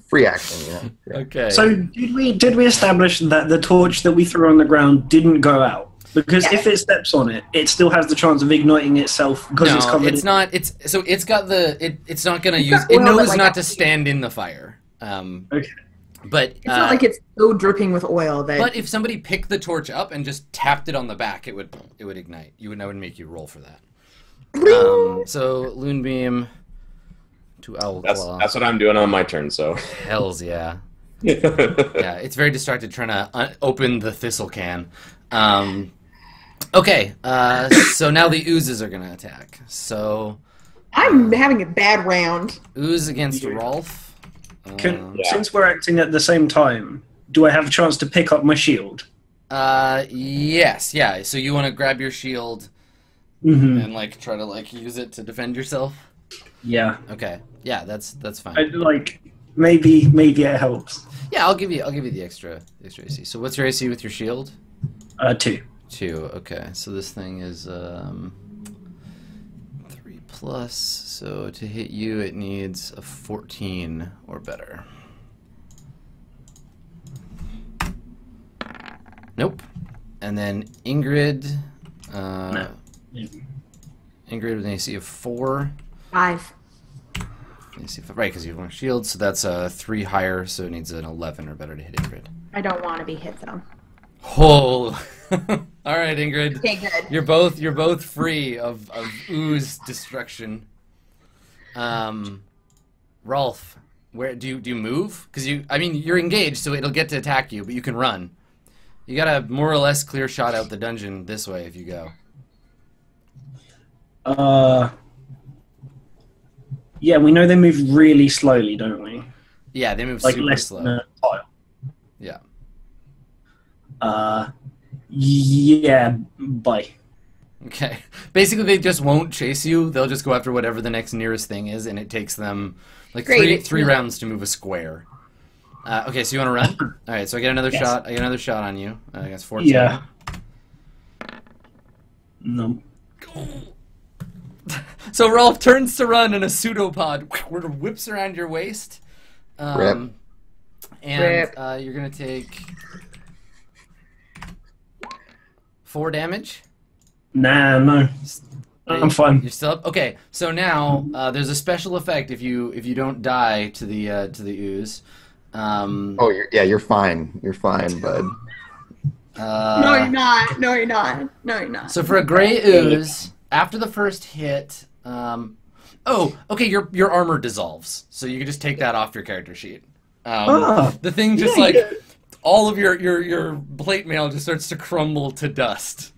Free action, yeah. Yeah. Okay. So did we establish that the torch that we threw on the ground didn't go out? Because Yeah. if it steps on it, it still has the chance of igniting itself because it's no, covered. it's not. It's got the. It's not gonna use. got It oil that, knows like, not to actually- stand in the fire. Okay. But It's not like it's so dripping with oil that. but if somebody picked the torch up and just tapped it on the back, it would ignite. I would make you roll for that. So Loonbeam to Owlclaw. That's what I'm doing on my turn. So. Hells yeah. Yeah, it's very distracted trying to open the thistle can. Okay, so now the oozes are gonna attack. So I'm having a bad round. ooze against Rolf. Since we're acting at the same time, do I have a chance to pick up my shield? Yes, yeah. So you want to grab your shield Mm-hmm. and like try to like use it to defend yourself. Yeah. Okay, yeah, that's fine. I, like maybe it helps. Yeah, I'll give you the extra AC. So what's your AC with your shield? 2. 2. Okay, so this thing is plus, so to hit you, it needs a 14 or better. Nope. And then Ingrid. No. Ingrid with an AC of 4. 5. AC of, right, because you have one shield, so that's 3 higher, so it needs an 11 or better to hit Ingrid. I don't want to be hit though. Oh. All right, Ingrid. Okay, good. You're both free of ooze destruction. Rolf, where do you move? Because you're engaged, so it'll get to attack you, but you can run. You got a more or less clear shot out the dungeon this way if you go. Yeah, we know they move really slowly, don't we? Yeah, they move Like super less slow. than a tile. Yeah. Yeah, bye. Okay. Basically, they just won't chase you. They'll just go after whatever the next nearest thing is, and it takes them like Great. three rounds to move a square. Okay, so you want to run? All right, so I get another Yes. shot. I get another shot on you. I guess 14. Yeah. No. So Rolf turns to run, and a pseudopod whips around your waist. Rip. And Rip. You're gonna take 4 damage. Nah, no. I'm fine. You're still up? Okay. So now there's a special effect if you don't die to the ooze. Oh, you're fine. You're fine, bud. No, you're not. No, you're not. No, you're not. So for a gray ooze, after the first hit, okay, your armor dissolves, so you can just take that off your character sheet. The thing just all of your plate mail just starts to crumble to dust.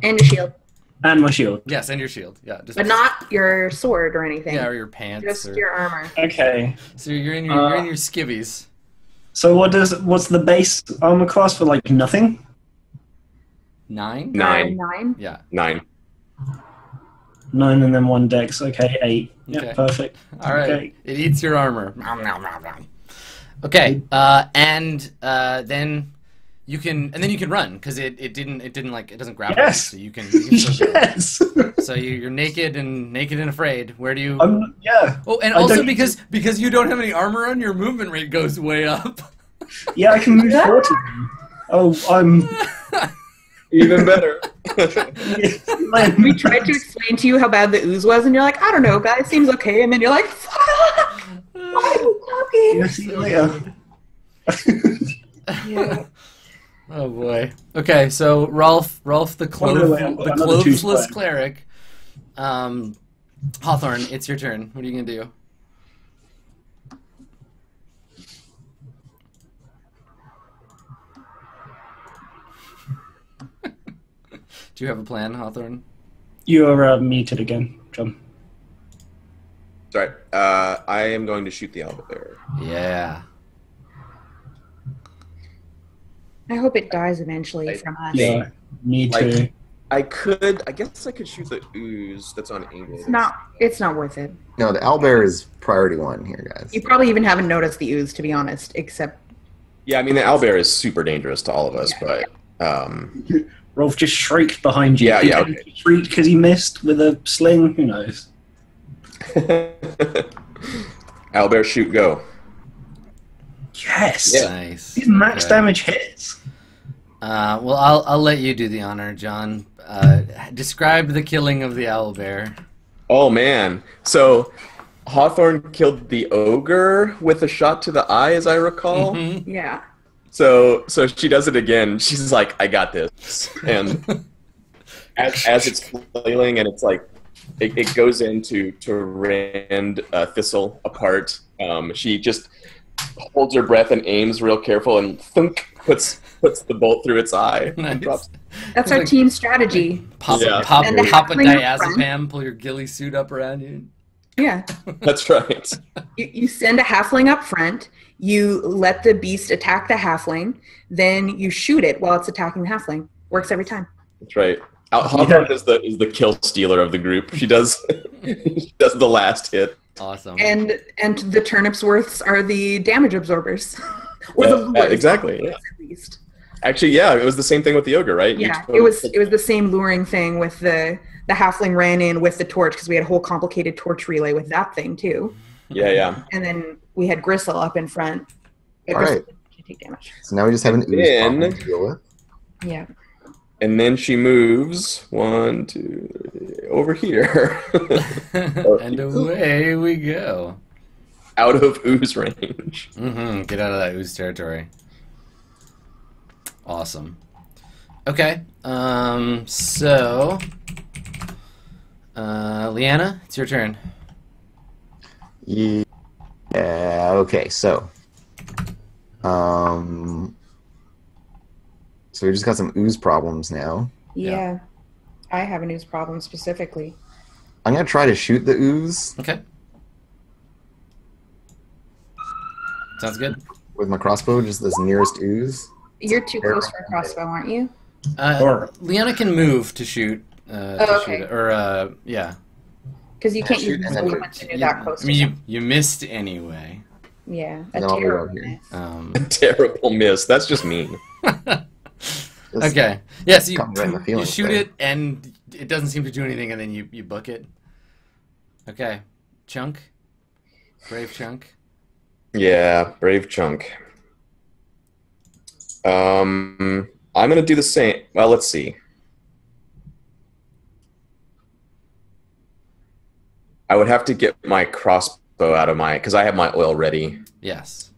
And your shield. And my shield. Yes, and your shield. Yeah, just But not your sword or anything. yeah, or your pants. Just or, your armor. Okay. So you're in your skivvies. So what's the base armor class for, like, nothing? 9? 9. 9. Yeah. 9. 9 and then 1 dex. Okay, 8. Okay. Yeah, perfect. All right. Okay. It eats your armor. Okay. And then you can run because it doesn't grab you, Yes. so you can still go. Yes. So you're naked and afraid. Where do you? Yeah. Oh, and I also don't- because you don't have any armor on, your movement rate goes way up. Yeah, I can move 40. Oh, I'm. Even better. We tried to explain to you how bad the ooze was, and you're like, I don't know, guys, seems okay. And then you're like, fuck! Why are you talking? Yeah, see you later. Yeah. Oh boy. Okay, so Rolf the By the way, I've got another clothesless 2 cleric. Hawthorne, it's your turn. What are you gonna do? Do you have a plan, Hawthorne? You're muted again, John. Sorry. I am going to shoot the owlbear. Yeah. I hope it dies eventually from us. Yeah, me Like- too. I guess I could shoot the ooze that's on Ingrid. It's not worth it. No, the owlbear is priority 1 here, guys. You probably even haven't noticed the ooze, to be honest, except Yeah, I mean, the owlbear is super dangerous to all of us, Yeah. but Rolf just shrieked behind you. Yeah, yeah, Did he shriek because he missed with a sling? Who knows? owlbear, shoot, go. Yes. Yeah. Nice. These max Okay. damage hits. Well, I'll let you do the honor, John. Describe the killing of the owlbear. Oh man! So Hawthorne killed the ogre with a shot to the eye, as I recall. Mhm. yeah. So she does it again. She's like, "I got this," and as it's flailing and it's like it goes in to rend Thistle apart. She just holds her breath and aims real careful and thunk, puts the bolt through its eye. Nice. And drops. That's It's our like- team strategy. Pop Yeah. a And the pop a halfling up front. diazepam, pull your ghillie suit up around you. Yeah. That's right. You send a halfling up front, you let the beast attack the halfling, then you shoot it while it's attacking the halfling. Works every time. That's right. Hawthorne is the kill stealer of the group. She does the last hit. Awesome. And the turnip's worths are the damage absorbers. Or the lures, exactly. Yeah. at least. Actually, yeah, it was the same thing with the ogre, right? You Yeah, told- it was the same luring thing with the the halfling ran in with the torch because we had a whole complicated torch relay with that thing too. Yeah. And then we had Gristle up in front. All right. She take damage. So now we just have an ooze problem to deal with. Yeah. And then she moves 1, 2, 3, over here. And away we go. Out of ooze range. Mm-hmm. Get out of that ooze territory. Awesome. Okay. So, Leanna, it's your turn. Yeah. Okay. So we just got some ooze problems now. Yeah. I have an ooze problem specifically. I'm gonna try to shoot the ooze. Okay. Sounds good. With my crossbow, just this nearest ooze. You're too close for a crossbow, aren't you? Leanna can move to shoot. Okay. Shoot it. Or yeah. Because you can't shoot use and missile then weapons to do that close. I mean, you missed anyway. Yeah. No, I'll move out here. Terrible miss. That's just mean. Just Okay. Yeah, so comes right in the you feelings shoot there. it, and it doesn't seem to do anything, and then you book it. Okay. Chunk. Brave Chunk. Yeah, brave chunk. I'm gonna do the same. Well, let's see. I would have to get my crossbow out of my, because I have my oil ready. Yes.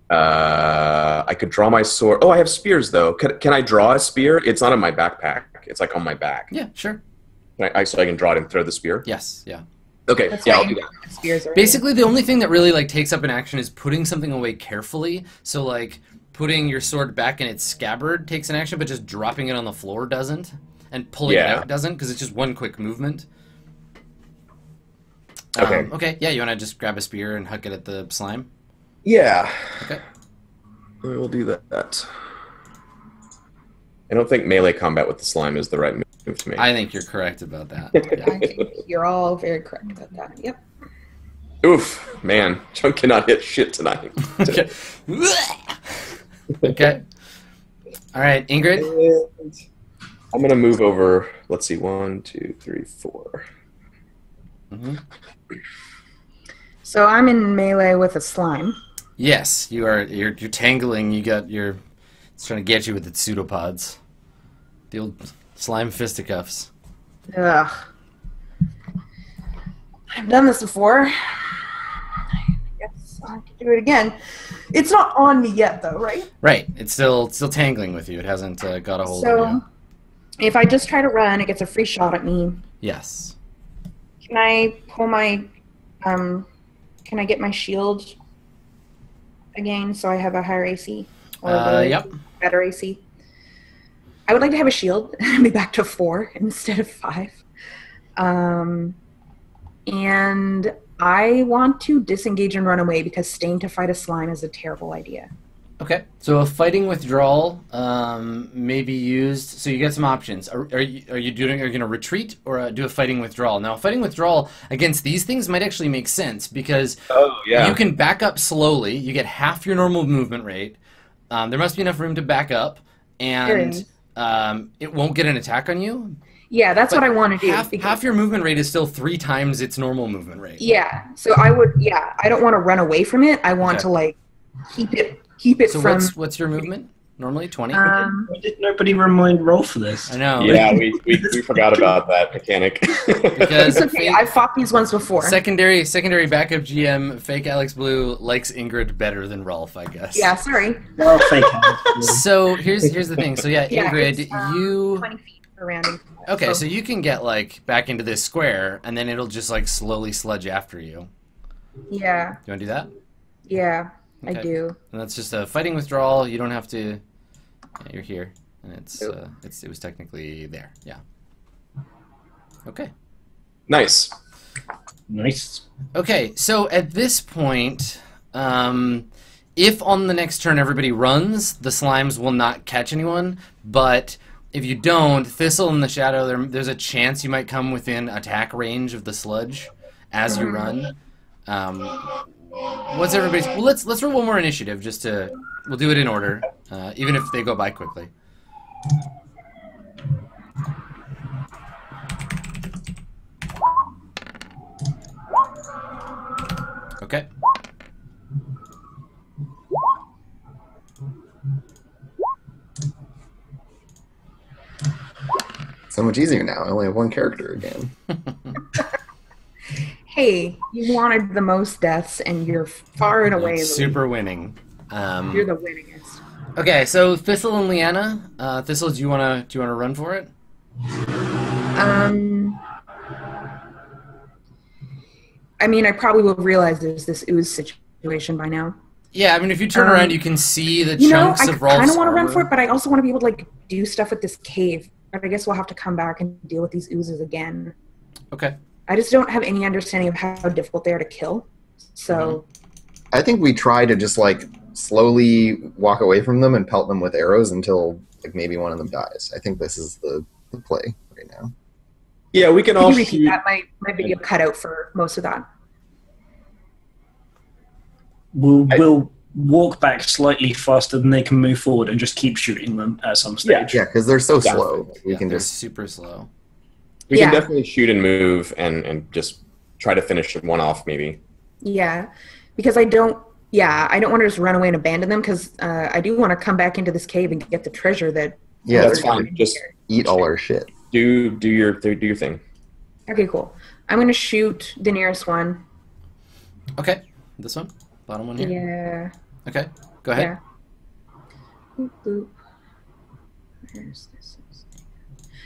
I could draw my sword. Oh, I have spears though. Can I draw a spear? It's not in my backpack. It's like on my back. Yeah, sure. So I can draw it and throw the spear. Yes, yeah. Okay, That's yeah, why I'll you do that. have spears already. Basically, the only thing that really like takes up an action is putting something away carefully. So like putting your sword back in its scabbard takes an action, but just dropping it on the floor doesn't, and pulling it Yeah. out doesn't, because it's just one quick movement. Okay. Okay. Yeah, you want to just grab a spear and huck it at the slime? Yeah. Okay. I will do that. I don't think melee combat with the slime is the right move to make. I think you're correct about that. I think you're all very correct about that. Yep. Oof, man. Chunk cannot hit shit tonight. Okay. Okay. All right, Ingrid. I'm going to move over, let's see, 1, 2, 3, 4. Mm-hmm. So I'm in melee with a slime. Yes, you are. You're tangling. It's trying to get you with its pseudopods. The old slime fisticuffs. Ugh. I've done this before. I guess I'll have to do it again. It's not on me yet, though, right? Right. It's still tangling with you. It hasn't got a hold of So, you. if I just try to run, it gets a free shot at me. Yes. Can I pull my, can I get my shield again so I have a higher AC? Or Yep. better AC? I would like to have a shield and be back to 4 instead of 5. And I want to disengage and run away because staying to fight a slime is a terrible idea. Okay. So a fighting withdrawal may be used. So you get some options. Are you going to retreat or do a fighting withdrawal? Now, a fighting withdrawal against these things might actually make sense because you can back up slowly. You get half your normal movement rate. There must be enough room to back up, and it won't get an attack on you. Yeah, that's what I want to do. Half your movement rate is still 3 times its normal movement rate. Yeah, so I don't want to run away from it. I want to like keep it So from. what's your movement normally? 20. Why did nobody remind roll for this? I know. Yeah, we forgot about that mechanic. Because It's okay. I've fought these ones before. secondary backup GM fake Alex Blue likes Ingrid better than Rolf, I guess. Yeah, sorry. Well, fake out. So here's the thing. So yeah, Ingrid, it's, you 20 feet around. okay? So you can get like back into this square, and then it'll just like slowly sludge after you. Yeah, You want to do that? yeah, I Okay. do. And that's just a fighting withdrawal. You don't have to. Yeah, you're here, and it was technically there. Yeah. Okay. Nice. Nice. Okay, so at this point, if on the next turn everybody runs, the slimes will not catch anyone. But if you don't, Thistle in the shadow, there's a chance you might come within attack range of the sludge as you run. What's everybody's? Well, let's roll one more initiative just to. We'll do it in order, even if they go by quickly. Okay. So much easier now. I only have one character again. Hey, you wanted the most deaths, and you're far and away the Super winning. You're the winningest. Okay, so Thistle and Leanna. Thistle, do you wanna run for it? I mean, I probably will realize there's this ooze situation by now. Yeah, I mean, if you turn around, you can see the You know, chunks I of Rolf's kind of want to run armor. for it, but I also want to be able to like do stuff with this cave. But I guess we'll have to come back and deal with these oozes again. Okay. I just don't have any understanding of how difficult they are to kill. So I think we try to just like slowly walk away from them and pelt them with arrows until like maybe one of them dies. I think this is the play right now. Yeah, we can could all you repeat shoot. that? My video cut out for most of that. We'll walk back slightly faster than they can move forward and just keep shooting them at some stage. Yeah, because they're so Yeah. slow. We can they're just super slow. We can Yeah. definitely shoot and move and just try to finish one off, maybe. Yeah, because I don't want to just run away and abandon them because I do want to come back into this cave and get the treasure that. yeah, That's they're fine. gonna Just eat all our shit. do your thing. Okay, cool. I'm gonna shoot the nearest one. Okay, this one, bottom one here. Yeah. Okay, go ahead. Yeah. Boop, boop. Where's this?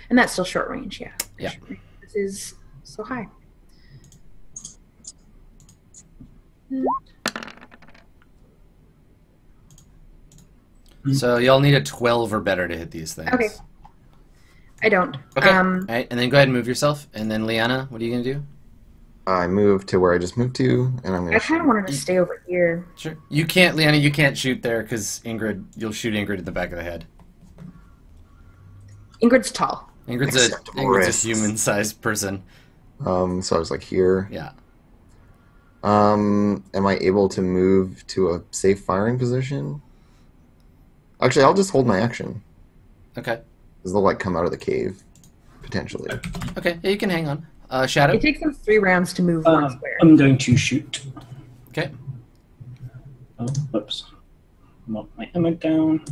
And that's still short range, yeah. Yeah. This is so high. So y'all need a 12 or better to hit these things. Okay. I don't. Okay. All right, and then go ahead and move yourself. And then Liana, what are you gonna do? I move to where I just moved to, and I'm gonna. I kind of wanted to stay over here. Sure. You can't, Liana. You can't shoot there because Ingrid. You'll shoot Ingrid in the back of the head. Ingrid's tall. Ingrid's Acceptable a risks. human-sized person. So I was like here. Yeah. Am I able to move to a safe firing position? Actually, I'll just hold my action Okay. because they'll like come out of the cave potentially. Okay. Yeah, you can hang on. Shadow. It takes them 3 rounds to move one square. I'm going to shoot. Okay. Oh, whoops. Mark my ammo down.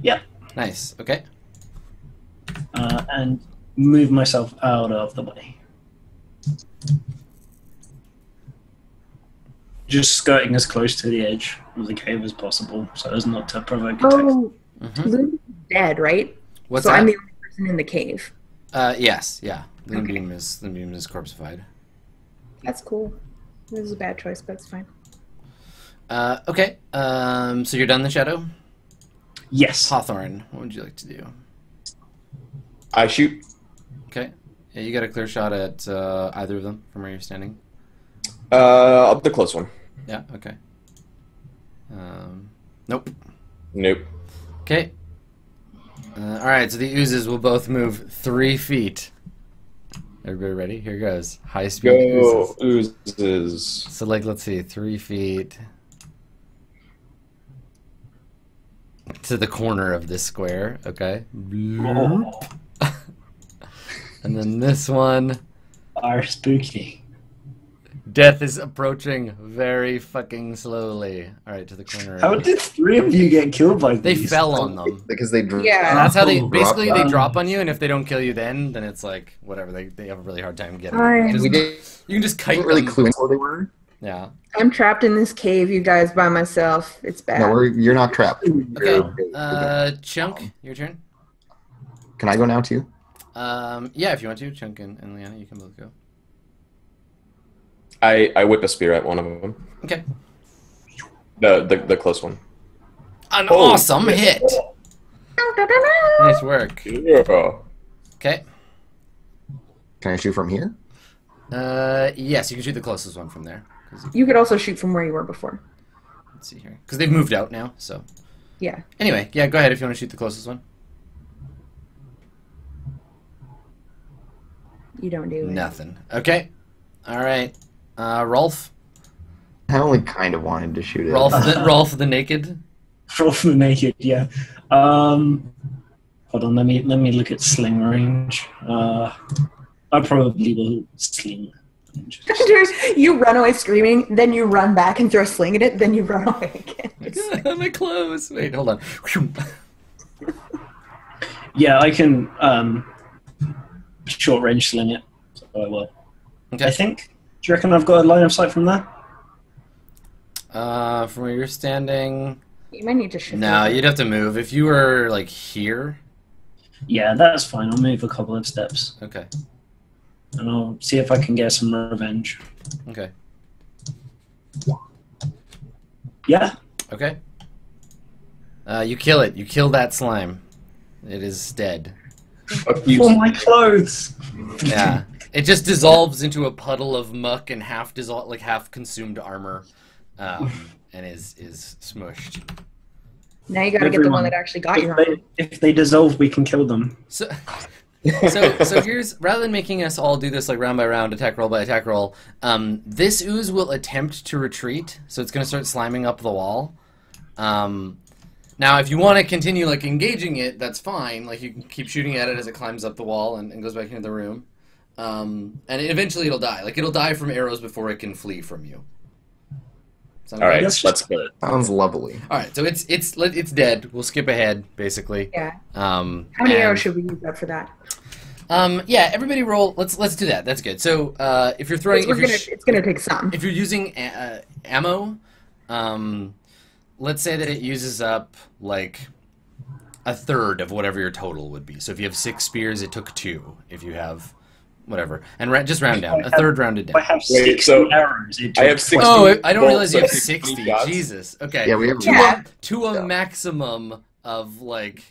Yep. Nice. Okay. And move myself out of the way. Just skirting as close to the edge of the cave as possible so as not to provoke attack. Oh, Mhm. Luna's dead, right? What's so that? I'm the only person in the cave. Yes. Yeah. Okay. Moonbeam is corpseified. That's cool. This is a bad choice, but it's fine. Okay. So you're done, the Shadow. Yes. Hawthorne, what would you like to do? I shoot. Okay. Yeah, you got a clear shot at either of them from where you're standing. Up the close one. Yeah. Okay. Nope. Nope. Okay. All right. So the oozes will both move 3 feet. Everybody ready? Here goes. High speed Go oozes. oozes. So like, let's see, 3 feet to the corner of this square. Okay. Oh, And then this one. are spooky. Death is approaching very fucking slowly. All right, to the corner. How did 3 of you get killed by They these? fell on them. Because they Yeah. And that's how they Oh, basically drop they down. drop on you, and if they don't kill you, then it's like whatever. They have a really hard time getting. Fine. You, We just, you can just kite didn't really them. clue in where they were. Yeah. I'm trapped in this cave, you guys, by myself. It's bad. No, you're not trapped. Okay. Chunk, your turn. Can I go now too? Yeah, if you want to, Chunk and Liana, you can both go. I whip a spear at one of them. Okay. The close one. An Oh, awesome yeah. hit. Nice work. Yeah. Okay. Can I shoot from here? Yes, you can shoot the closest one from there. 'Cause You could also shoot from where you were before. let's see here, because they've moved out now. So Yeah. anyway, yeah, go ahead if you want to shoot the closest one. You don't do it. Nothing. Okay. All right. Rolf. I only kind of wanted to shoot it. Rolf the naked. From the naked, yeah. Hold on, let me look at sling range. I probably will sling. You run away screaming, then you run back and throw a sling at it, then you run away again. My clothes. Wait, hold on. Yeah, I can short range sling it. So I will. Okay. I think. Do you reckon I've got a line of sight from there? From where you're standing. You might need to shift. No, over. you'd have to move. If you were like here. Yeah, that's fine. I'll move a couple of steps. Okay. And I'll see if I can get some revenge. Okay. Yeah? Okay. You kill it. You kill that slime. It is dead. For my clothes! Yeah. It just dissolves into a puddle of muck and half consumed armor, and is smushed. Now you gotta get the one that actually got you. If they dissolve, we can kill them. So here's, rather than making us all do this like round by round, attack roll by attack roll, this ooze will attempt to retreat, so it's going to start sliming up the wall. Now, if you want to continue like engaging it, that's fine. Like you can keep shooting at it as it climbs up the wall and goes back into the room, and eventually it'll die. Like it'll die from arrows before it can flee from you. All right, let's kill it. Sounds lovely. All right, so it's dead. We'll skip ahead basically. Yeah. How How many arrows should we use up for that? Yeah, everybody roll. Let's do that. That's good. So if you're throwing, It's gonna take some. if you're using ammo, let's say that it uses up like a third of whatever your total would be. So if you have 6 spears, it took 2. If you have whatever, and just round down. A third rounded down. I have Wait, 60 so arrows. I have 60. Oh, I don't realize you have bolts, 60. dots. Jesus. Okay. Yeah, we have. To a maximum of like.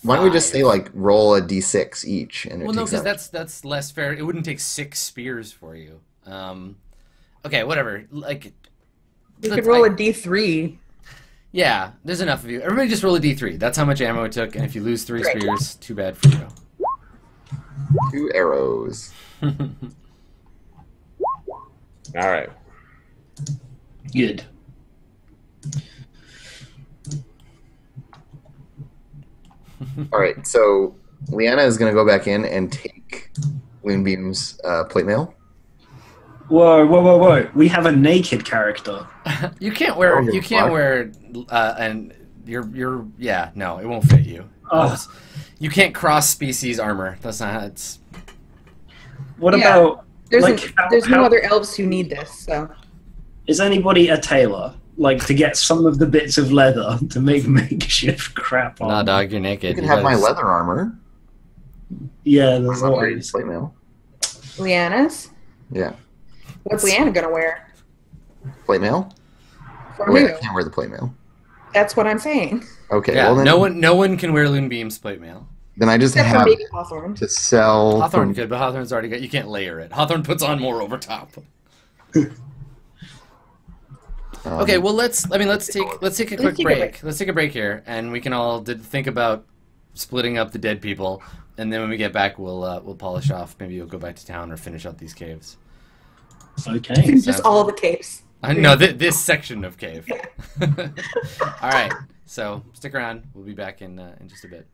Why don't we just 5. say like roll a d6 each? And it Well, no, takes because out- that's less fair. It wouldn't take 6 spears for you. Okay, whatever. Like. You could roll a d3. Yeah, there's enough of you. Everybody just roll a d3. That's how much ammo it took, and if you lose 3 Great. spears, too bad for you. 2 arrows. All right. Good. All right, so Leanna is going to go back in and take Moonbeam's plate mail. Whoa. We have a naked character. You can't wear. Oh, You can't fuck. wear. And you're. Yeah, no, it won't fit you. Oh. You can't cross species armor. That's not how it's. What Yeah. about... There's like, there's no how- other elves who need this, so Is anybody a tailor? Like, to get some of the bits of leather to make makeshift crap on? Nah, dog, you're naked. You can You have my gotta- leather armor. Yeah, there's I'm not wearing always... plate mail. Leanna's. Yeah, What's Leanna gonna wear? plate mail. For Wait, who? I can't wear the plate mail. That's what I'm saying. Okay, Yeah, well then, no one can wear Loonbeam's plate mail. then I just Except for have maybe Hawthorne. to sell. Hawthorne from- could, but Hawthorne's already got. You can't layer it. Hawthorne puts on more over top. Okay, well let's take a quick take a break. break. Let's take a break here, and we can all think about splitting up the dead people, and then when we get back, we'll polish off. Maybe you'll go back to town or finish up these caves. Okay. Just all the capes. No, this section of cave. All right, so stick around. We'll be back in just a bit.